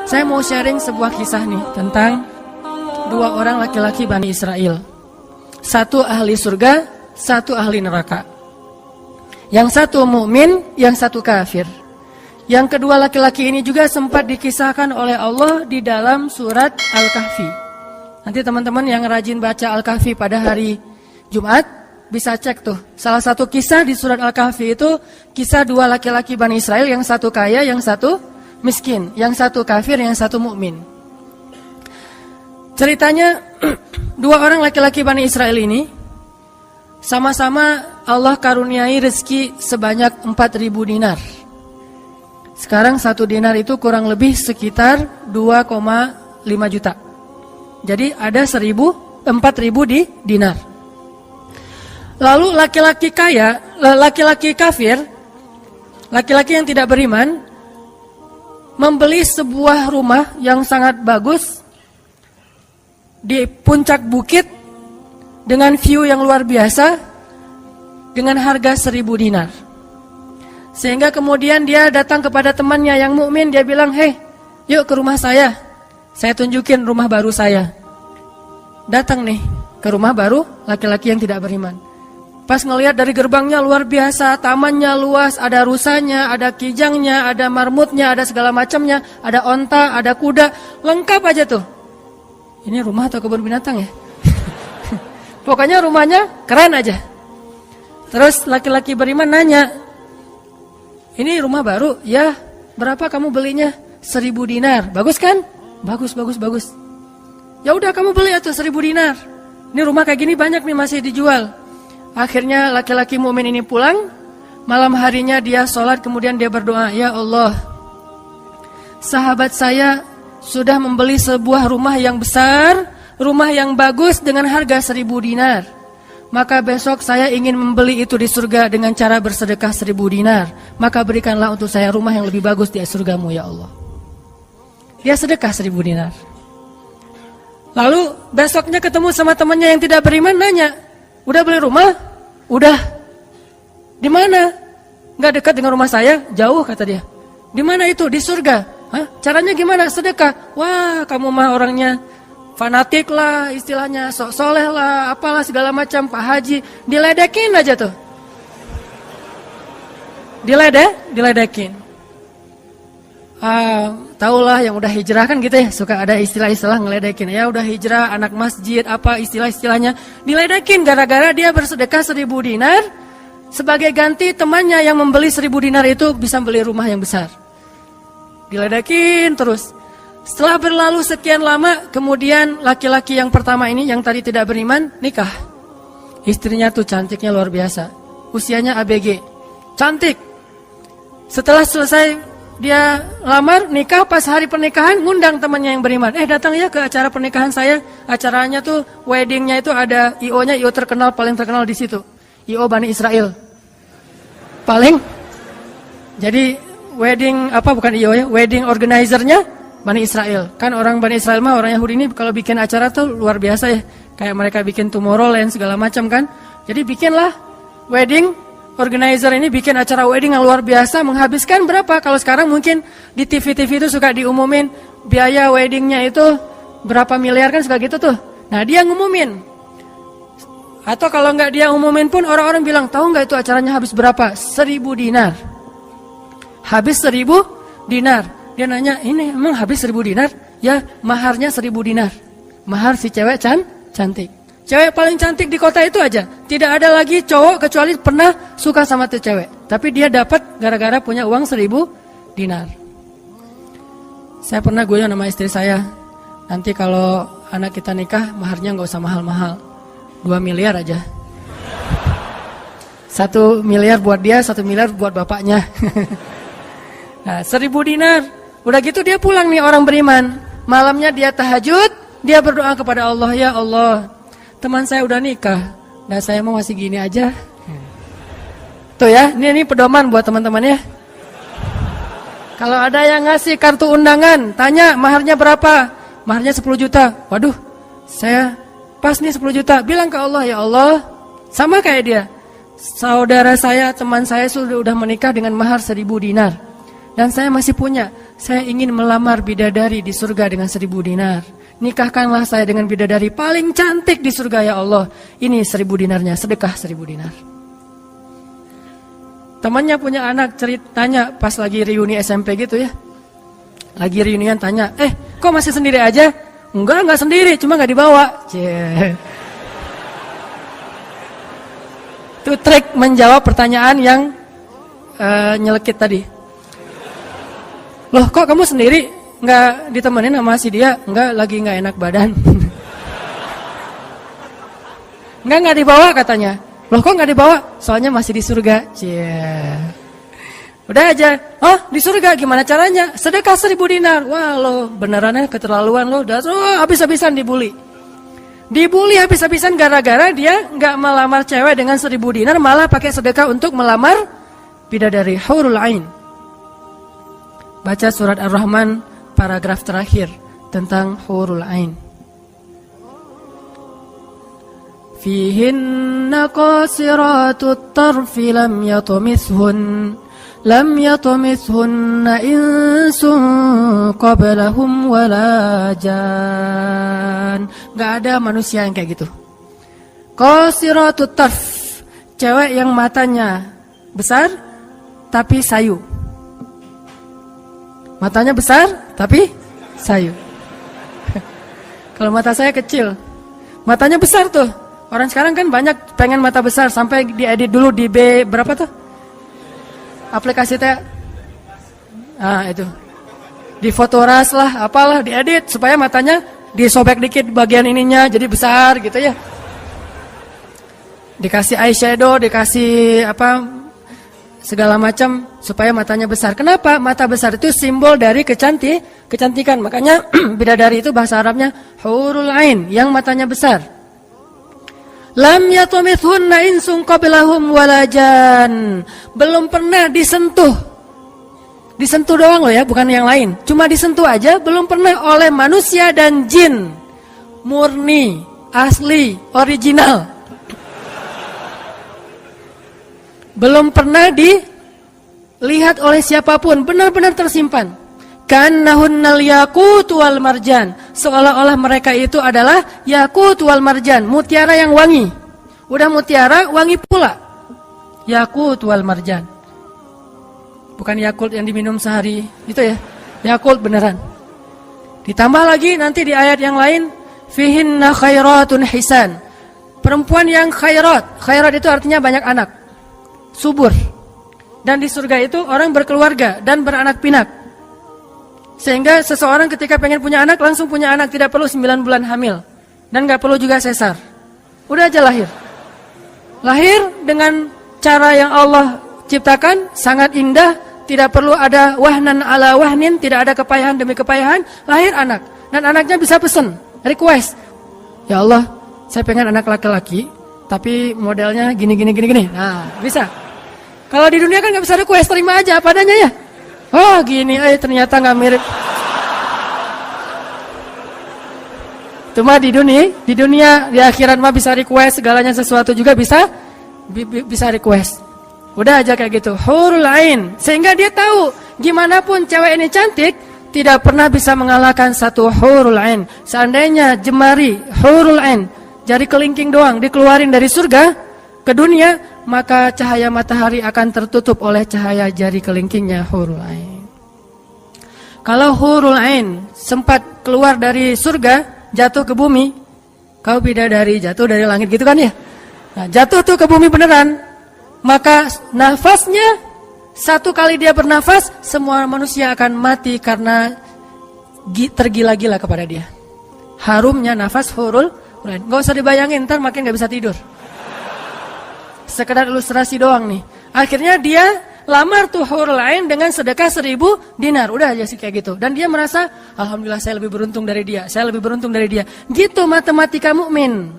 Saya mau sharing sebuah kisah nih tentang dua orang laki-laki Bani Israel. Satu ahli surga, satu ahli neraka. Yang satu mukmin, yang satu kafir. Yang kedua laki-laki ini juga sempat dikisahkan oleh Allah di dalam surat Al-Kahfi. Nanti teman-teman yang rajin baca Al-Kahfi pada hari Jumat bisa cek tuh. Salah satu kisah di surat Al-Kahfi itu kisah dua laki-laki Bani Israel, yang satu kaya, yang satu miskin, yang satu kafir, yang satu mukmin. Ceritanya dua orang laki-laki Bani Israel ini sama-sama Allah karuniai rezeki sebanyak 4.000 dinar. Sekarang 1 dinar itu kurang lebih sekitar 2,5 juta. Jadi ada 4.000 di dinar. Lalu laki-laki kaya, laki-laki kafir, laki-laki yang tidak beriman, membeli sebuah rumah yang sangat bagus di puncak bukit dengan view yang luar biasa dengan harga 1.000 dinar. Sehingga kemudian dia datang kepada temannya yang mukmin, dia bilang, "Hei, yuk ke rumah saya tunjukin rumah baru saya." Datang nih ke rumah baru laki-laki yang tidak beriman. Pas ngelihat dari gerbangnya luar biasa, tamannya luas, ada rusanya, ada kijangnya, ada marmutnya, ada segala macamnya, ada onta, ada kuda, lengkap aja tuh. Ini rumah atau kebun binatang ya? Pokoknya rumahnya keren aja. Terus laki-laki beriman nanya, "Ini rumah baru?" "Ya." "Berapa kamu belinya?" 1.000 dinar. "Bagus kan?" "Bagus. "Ya udah kamu beli atau 1.000 dinar. Ini rumah kayak gini banyak nih masih dijual." Akhirnya laki-laki mukmin ini pulang. Malam harinya dia sholat, kemudian dia berdoa, "Ya Allah, sahabat saya sudah membeli sebuah rumah yang besar, rumah yang bagus dengan harga 1.000 dinar. Maka besok saya ingin membeli itu di surga dengan cara bersedekah 1.000 dinar. Maka berikanlah untuk saya rumah yang lebih bagus di surgamu ya Allah." Dia sedekah 1.000 dinar. Lalu besoknya ketemu sama temannya yang tidak beriman, nanya, "Udah beli rumah?" "Udah." "Di mana?" "Nggak dekat dengan rumah saya, jauh," kata dia. "Di mana itu?" "Di surga." "Hah? Caranya gimana?" "Sedekah." "Wah, kamu mah orangnya fanatik lah, istilahnya sok soleh lah, apalah segala macam, Pak Haji." Diledekin aja tuh. Diledekin. Taulah yang udah hijrah kan gitu ya, suka ada istilah-istilah ngeledekin. Ya udah hijrah, anak masjid, apa istilah-istilahnya. Diledekin gara-gara dia bersedekah 1.000 dinar. Sebagai ganti temannya yang membeli 1.000 dinar itu bisa beli rumah yang besar. Diledekin terus. Setelah berlalu sekian lama, kemudian laki-laki yang pertama ini yang tadi tidak beriman nikah. Istrinya tuh cantiknya luar biasa. Usianya ABG. Cantik. Setelah selesai dia lamar, nikah, pas hari pernikahan ngundang temannya yang beriman. Datang ya ke acara pernikahan saya. Acaranya tuh weddingnya itu ada IO-nya, IO terkenal, paling terkenal di situ. IO Bani Israel. Paling. Jadi wedding bukan IO ya, wedding organizer-nya Bani Israel. Kan orang Bani Israel mah orang Yahudi ini kalau bikin acara tuh luar biasa ya. Kayak mereka bikin Tomorrowland segala macam kan. Jadi bikinlah wedding organizer ini bikin acara wedding yang luar biasa, menghabiskan berapa? Kalau sekarang mungkin di TV-TV itu suka diumumin biaya weddingnya itu berapa miliar kan suka gitu tuh. Nah dia ngumumin. Atau kalau nggak dia umumin pun orang-orang bilang, tahu nggak itu acaranya habis berapa? 1.000 dinar. Habis 1.000 dinar. Dia nanya, ini emang habis 1.000 dinar? Ya, maharnya 1.000 dinar. Mahar si cewek cantik. Cewek paling cantik di kota itu aja. Tidak ada lagi cowok kecuali pernah suka sama tuh cewek. Tapi dia dapat gara-gara punya uang 1.000 dinar. Saya pernah guyon sama istri saya. Nanti kalau anak kita nikah, maharnya nggak usah mahal-mahal. 2 miliar aja. 1 miliar buat dia, 1 miliar buat bapaknya. Nah, 1.000 dinar. Udah gitu dia pulang nih orang beriman. Malamnya dia tahajud, dia berdoa kepada Allah, "Ya Allah, teman saya udah nikah, nah saya mau masih gini aja." Tuh ya, ini pedoman buat teman-teman ya. Kalau ada yang ngasih kartu undangan, tanya maharnya berapa? Maharnya 10 juta. Waduh, saya pas nih 10 juta. Bilang ke Allah, "Ya Allah," sama kayak dia. "Saudara saya, teman saya sudah menikah dengan mahar 1.000 dinar. dan saya masih punya. Saya ingin melamar bidadari di surga dengan 1000 dinar. Nikahkanlah saya dengan bidadari paling cantik di surga ya Allah. Ini 1000 dinarnya, sedekah 1000 dinar. Temannya punya anak, tanya pas lagi reuni SMP gitu ya. Lagi reunian tanya, kok masih sendiri aja? Enggak sendiri, cuma gak dibawa. Itu trik menjawab pertanyaan yang nyelekit tadi. Loh kok kamu sendiri? Nggak ditemenin sama si dia? Enggak, lagi nggak enak badan. Nggak dibawa katanya. Loh kok nggak dibawa? Soalnya masih di surga. Udah aja. Oh di surga gimana caranya? Sedekah 1000 dinar. Wah lo benerannya keterlaluan lo. Habis-habisan dibully. Dibully habis-habisan gara-gara dia nggak melamar cewek dengan 1000 dinar, malah pakai sedekah untuk melamar bidadari hurul ain. Baca surat Ar-Rahman paragraf terakhir tentang hurul ain. Fihinna qasiratut tarfi lam yatumithunna insun qablahum wala jan. Gak ada manusia yang kayak gitu. Qasiratut tarf, cewek yang matanya besar tapi sayu. Matanya besar tapi sayu. Kalau mata saya kecil, matanya besar tuh. Orang sekarang kan banyak pengen mata besar, sampai diedit dulu di B berapa tuh? Aplikasi teh. Itu. Di Fotoras lah, apalah diedit supaya matanya disobek dikit bagian ininya jadi besar gitu ya. Dikasih eyeshadow, dikasih segala macam supaya matanya besar. Kenapa? Mata besar itu simbol dari kecantikan. Makanya bidadari itu bahasa Arabnya hurul ain, yang matanya besar. Lam yatumithunna insun qablahum walajan. Belum pernah disentuh. Disentuh doang loh ya, bukan yang lain. Cuma disentuh aja, belum pernah oleh manusia dan jin. Murni, asli, original. Belum pernah dilihat oleh siapapun, benar-benar tersimpan. Kannahunnal yakut wal marjan, seolah-olah mereka itu adalah yakut wal marjan, mutiara yang wangi. Udah mutiara, wangi pula. Yakut wal marjan. Bukan Yakult yang diminum sehari, itu ya. Yakult beneran. Ditambah lagi nanti di ayat yang lain, fihinna khairatun hisan. Perempuan yang khairat. Khairat itu artinya banyak anak. Subur. Dan di surga itu orang berkeluarga dan beranak pinak. Sehingga seseorang ketika pengen punya anak langsung punya anak, tidak perlu 9 bulan hamil dan gak perlu juga sesar. Udah aja lahir. Lahir dengan cara yang Allah ciptakan sangat indah, tidak perlu ada wahnan ala wahnin, tidak ada kepayahan demi kepayahan, lahir anak. Dan anaknya bisa pesen, request. Ya Allah, saya pengen anak laki-laki tapi modelnya gini. Nah, bisa. Kalau di dunia kan gak bisa request, terima aja apa adanya ya. Oh gini, ternyata gak mirip. Cuma di dunia, di akhirat mah bisa request, segalanya sesuatu juga bisa request. Udah aja kayak gitu, hurul ain. Sehingga dia tahu, gimana pun cewek ini cantik, tidak pernah bisa mengalahkan satu hurul ain. Seandainya jemari hurul ain, jari kelingking doang, dikeluarin dari surga ke dunia, maka cahaya matahari akan tertutup oleh cahaya jari kelingkingnya hurul ain. Kalau hurul ain sempat keluar dari surga, jatuh ke bumi, kau bidadari jatuh dari langit gitu kan ya. Nah, jatuh tuh ke bumi beneran, maka nafasnya, satu kali dia bernafas, semua manusia akan mati karena tergila-gila kepada dia. Harumnya nafas hurul ain. Gak usah dibayangin, ntar makin gak bisa tidur. Sekedar ilustrasi doang nih. Akhirnya dia lamar tuh hurul ain dengan sedekah 1000 dinar. Udah aja sih kayak gitu. Dan dia merasa, alhamdulillah saya lebih beruntung dari dia. Saya lebih beruntung dari dia. Gitu matematika mukmin.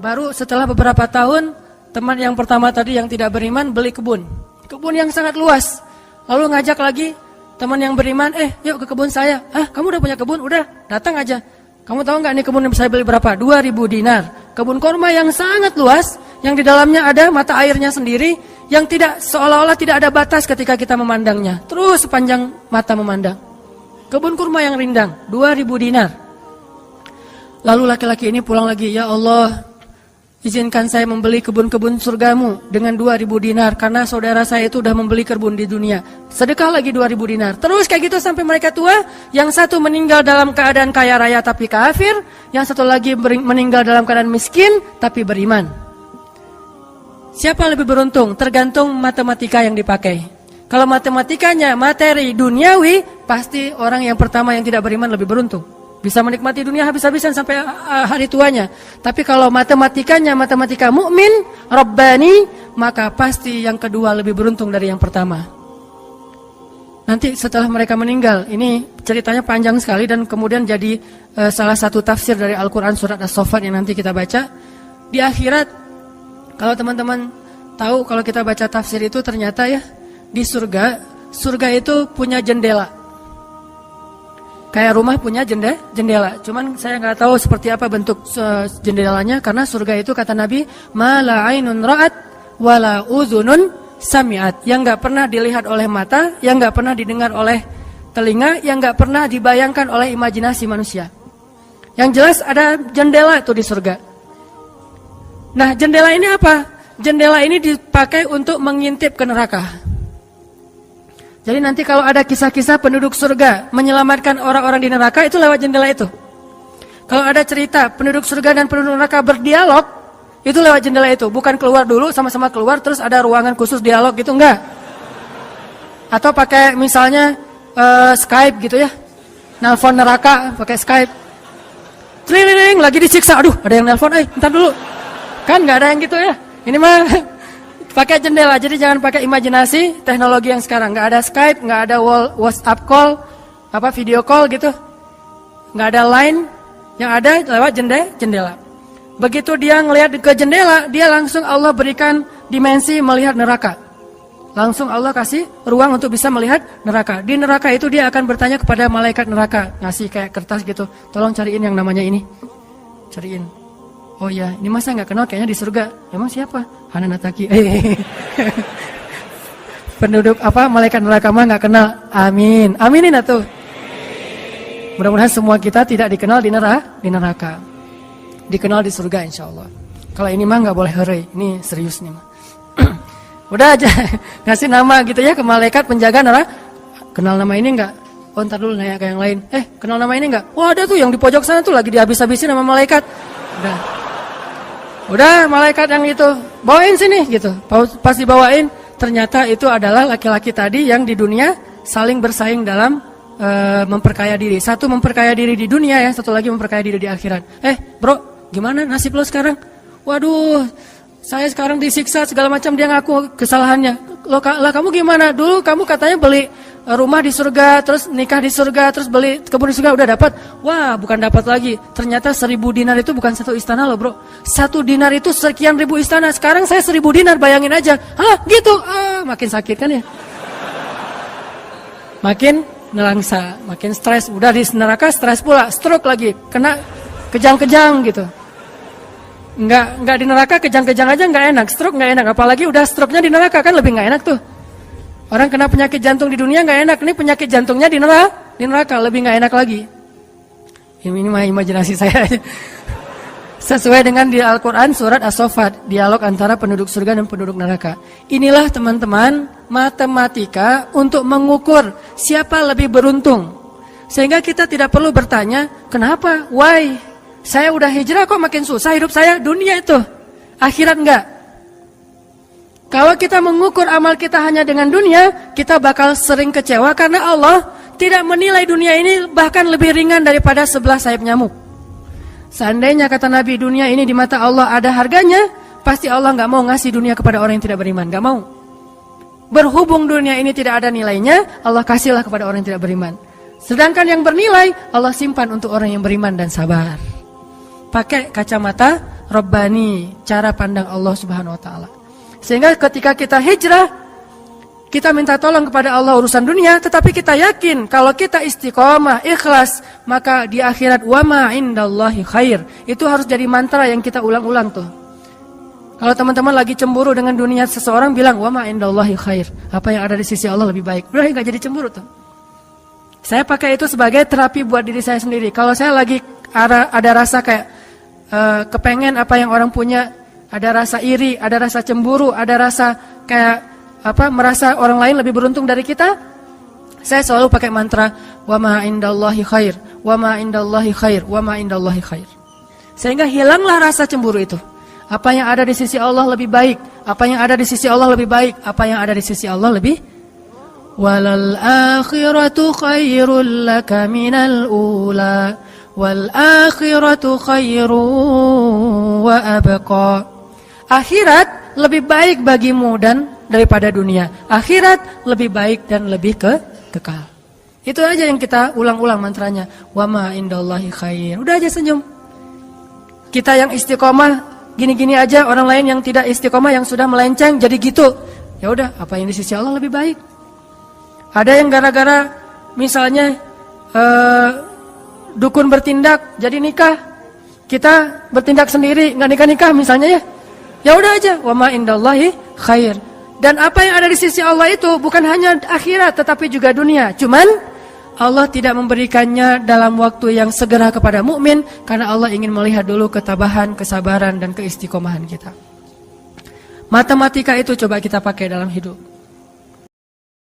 Baru setelah beberapa tahun, teman yang pertama tadi yang tidak beriman beli kebun. Kebun yang sangat luas. Lalu ngajak lagi teman yang beriman, yuk ke kebun saya. Kamu udah punya kebun? Udah, datang aja. Kamu tahu nggak nih kebun yang saya beli berapa? 2.000 dinar. Kebun korma yang sangat luas, yang di dalamnya ada mata airnya sendiri, yang tidak seolah-olah tidak ada batas ketika kita memandangnya. Terus sepanjang mata memandang. Kebun kurma yang rindang, 2.000 dinar. Lalu laki-laki ini pulang lagi, ya Allah, izinkan saya membeli kebun-kebun surgamu dengan 2.000 dinar. Karena saudara saya itu sudah membeli kebun di dunia. Sedekah lagi 2.000 dinar. Terus kayak gitu sampai mereka tua. Yang satu meninggal dalam keadaan kaya raya tapi kafir. Yang satu lagi meninggal dalam keadaan miskin tapi beriman. Siapa lebih beruntung? Tergantung matematika yang dipakai. Kalau matematikanya materi duniawi, pasti orang yang pertama yang tidak beriman lebih beruntung. Bisa menikmati dunia habis-habisan sampai hari tuanya. Tapi kalau matematikanya matematika mukmin, Rabbani, maka pasti yang kedua lebih beruntung dari yang pertama. Nanti setelah mereka meninggal, ini ceritanya panjang sekali dan kemudian jadi salah satu tafsir dari Al-Quran surat As-Saffat yang nanti kita baca. Di akhirat, kalau teman-teman tahu, kalau kita baca tafsir itu ternyata ya, di surga itu punya jendela. Kayak rumah punya jendela. Cuman saya nggak tahu seperti apa bentuk jendelanya, karena surga itu kata Nabi, ma la ainun ra'at wa la uzunun sami'at. Yang nggak pernah dilihat oleh mata, yang nggak pernah didengar oleh telinga, yang nggak pernah dibayangkan oleh imajinasi manusia. Yang jelas ada jendela itu di surga. Nah, jendela ini apa? Jendela ini dipakai untuk mengintip ke neraka. Jadi nanti kalau ada kisah-kisah penduduk surga menyelamatkan orang-orang di neraka, itu lewat jendela itu. Kalau ada cerita penduduk surga dan penduduk neraka berdialog, itu lewat jendela itu. Bukan keluar dulu, sama-sama keluar, terus ada ruangan khusus dialog gitu, enggak. Atau pakai misalnya Skype gitu ya. Nelpon neraka pakai Skype. Tring, lagi disiksa. Aduh, ada yang nelpon, bentar dulu. Kan nggak ada yang gitu ya. Ini mah pakai jendela. Jadi jangan pakai imajinasi teknologi yang sekarang. Nggak ada Skype, nggak ada WhatsApp call, video call gitu. Nggak ada line. Yang ada lewat jendela. Begitu dia ngelihat ke jendela, dia langsung Allah berikan dimensi melihat neraka. Langsung Allah kasih ruang untuk bisa melihat neraka. Di neraka itu dia akan bertanya kepada malaikat neraka, ngasih kayak kertas gitu. Tolong cariin yang namanya ini. Cariin. Oh ya, ini masa nggak kenal kayaknya di surga. Emang siapa? Hananataki. Penduduk malaikat neraka mah nggak kenal. Amin. Aminin atuh. Mudah-mudahan semua kita tidak dikenal di neraka. Dikenal di surga insya Allah. Kalau ini mah nggak boleh heureuy. Ini serius nih mah. Udah aja ngasih nama gitu ya ke malaikat penjaga neraka. Kenal nama ini nggak? Oh, ntar dulu nanya ke yang lain. Kenal nama ini nggak? Wah, ada tuh yang di pojok sana tuh lagi dihabis-habisin sama malaikat. Udah malaikat yang itu bawain sini gitu. Pas dibawain ternyata itu adalah laki-laki tadi yang di dunia saling bersaing dalam memperkaya diri. Satu memperkaya diri di dunia ya, satu lagi memperkaya diri di akhirat. Bro, gimana nasib lo sekarang? Waduh, saya sekarang disiksa segala macam, dia ngaku kesalahannya. Lah kamu gimana? Dulu kamu katanya beli rumah di surga, terus nikah di surga, terus beli kebun di surga, udah dapat. Wah, bukan dapat lagi. Ternyata 1.000 dinar itu bukan satu istana loh bro. 1 dinar itu sekian ribu istana. Sekarang saya 1.000 dinar, bayangin aja. Hah gitu, makin sakit kan ya. Makin nelangsa, makin stres. Udah di neraka stres pula, stroke lagi, kena kejang-kejang gitu. Enggak di neraka kejang-kejang aja enggak enak, stroke enggak enak, apalagi udah stroke-nya di neraka kan lebih enggak enak tuh. Orang kena penyakit jantung di dunia enggak enak, ini penyakit jantungnya di neraka lebih enggak enak lagi. Ini mah imajinasi saya. Sesuai dengan di Al-Qur'an surat As-Saffat, dialog antara penduduk surga dan penduduk neraka. Inilah teman-teman matematika untuk mengukur siapa lebih beruntung. Sehingga kita tidak perlu bertanya, kenapa? Why? Saya udah hijrah kok makin susah hidup saya. Dunia itu, akhirat enggak. Kalau kita mengukur amal kita hanya dengan dunia, kita bakal sering kecewa karena Allah tidak menilai dunia ini bahkan lebih ringan daripada 11 sayap nyamuk. Seandainya kata Nabi dunia ini di mata Allah ada harganya, pasti Allah enggak mau ngasih dunia kepada orang yang tidak beriman, enggak mau. Berhubung dunia ini tidak ada nilainya, Allah kasihlah kepada orang yang tidak beriman. Sedangkan yang bernilai, Allah simpan untuk orang yang beriman dan sabar. Pakai kacamata Rabbani, cara pandang Allah Subhanahu wa taala. Sehingga ketika kita hijrah, kita minta tolong kepada Allah urusan dunia, tetapi kita yakin kalau kita istiqomah, ikhlas, maka di akhirat wa ma indallahi khair. Itu harus jadi mantra yang kita ulang-ulang tuh. Kalau teman-teman lagi cemburu dengan dunia seseorang, bilang wa ma indallahi khair. Apa yang ada di sisi Allah lebih baik. Udah enggak jadi cemburu tuh. Saya pakai itu sebagai terapi buat diri saya sendiri. Kalau saya lagi ada rasa kayak kepengen apa yang orang punya, ada rasa iri, ada rasa cemburu, ada rasa kayak merasa orang lain lebih beruntung dari kita, saya selalu pakai mantra wa ma indallahi khair, wa ma indallahi khair, wa ma indallahi khair. Sehingga hilanglah rasa cemburu itu. Apa yang ada di sisi Allah lebih baik, apa yang ada di sisi Allah lebih baik, apa yang ada di sisi Allah lebih. Walal akhiratu khairul laka minal ula, wal akhiratu khairu wa abqa. Akhirat lebih baik bagimu dan daripada dunia. Akhirat lebih baik dan lebih kekal. Itu aja yang kita ulang-ulang mantranya. Wa ma indallahi khair. Udah aja senyum. Kita yang istiqomah gini-gini aja, orang lain yang tidak istiqomah, yang sudah melenceng jadi gitu. Ya udah, apa yang di sisi Allah lebih baik. Ada yang gara-gara misalnya dukun bertindak jadi nikah, kita bertindak sendiri nggak nikah-nikah misalnya ya. Ya udah aja, wa ma indallahi khair. Dan apa yang ada di sisi Allah itu bukan hanya akhirat tetapi juga dunia. Cuman Allah tidak memberikannya dalam waktu yang segera kepada mukmin karena Allah ingin melihat dulu ketabahan, kesabaran dan keistiqomahan kita. Matematika itu coba kita pakai dalam hidup.